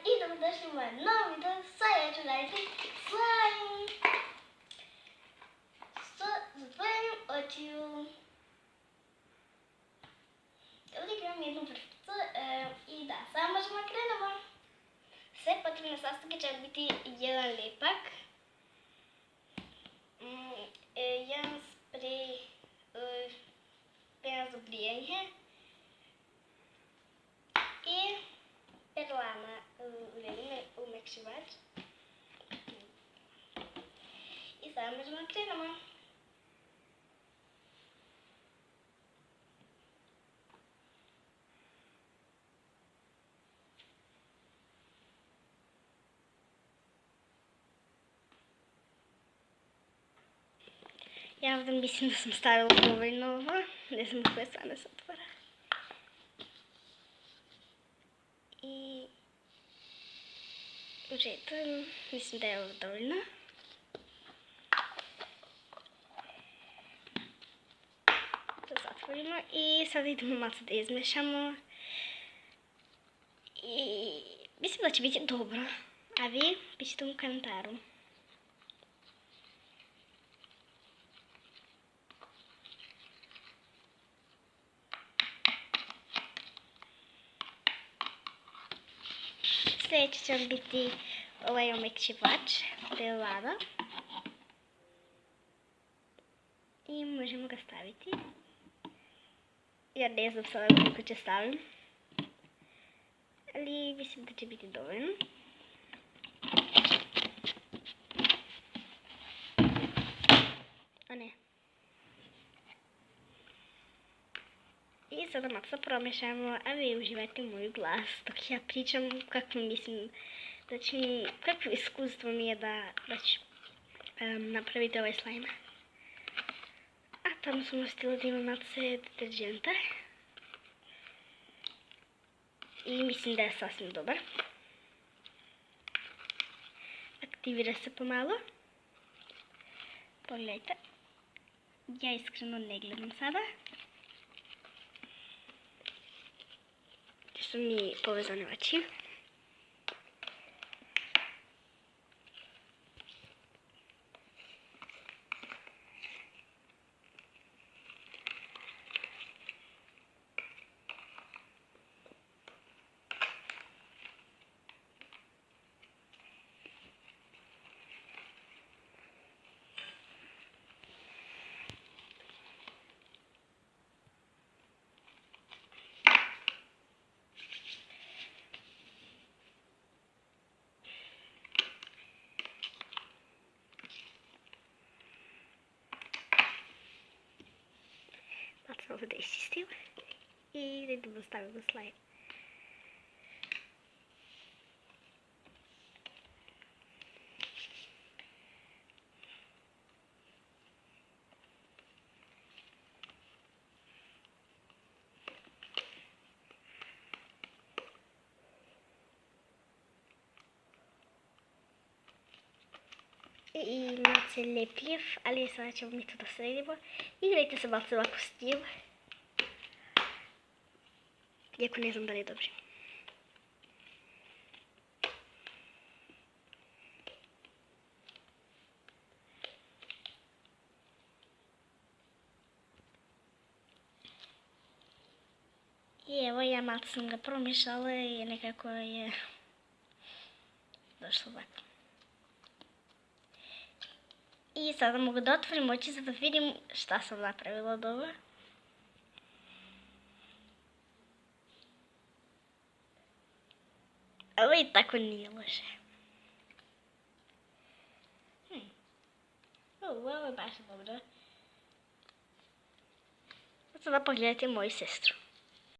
и добродошли в моем новом видео. С вами я Чудайки. С вами с затворенным очью. Odіграємо одну врифту. І да, саме можемо кринемо. Все потрібно састики, треба бити jedan lipak. Jedan sprej pena za brijanje. I perlana umekšivač. I sada možemo krenemo. Ja ovdje mislim da sam stavila dovoljno ovo, ne znam koje strane se otvara. I u redu, mislim da je ovo dovoljno. To zatvorimo i sad idemo malo da izmešamo. I mislim da će biti dobro, a vi pišite u komentaru. Sljedeće će biti ovaj omekšivač Perlana. I možemo ga staviti. Ja ne znam sada koliko će stavim. Ali mislim da će biti dovoljno. A ne. I sada malo se promješamo, a vi uživajte moj glas dok ja pričam kako mislim da će mi, kakvo iskustvo mi je da ću napraviti ovaj slajm. A tamo sam ostila da imam malo deterđenta. I mislim da je sasvim dobar. Aktivira se pomalo. Pogledajte. Ja iskreno ne gledam sada. Su mi povezane oči. Malo da isčistim i da idemo staviti u slajm. I malo se lepljiv, ali sada ćemo mi to da sredimo. Igrajte se malo ovako s njim. Iako ne znam da li je dobro. I evo ja malo sam ga promješala i nekako je došlo ovako. I sada mogu da otvorim oči za da vidim šta sam napravila od ovoga. Ovo i tako nije loše. Ovo je baš dobro. Sada pogledajte moju sestru.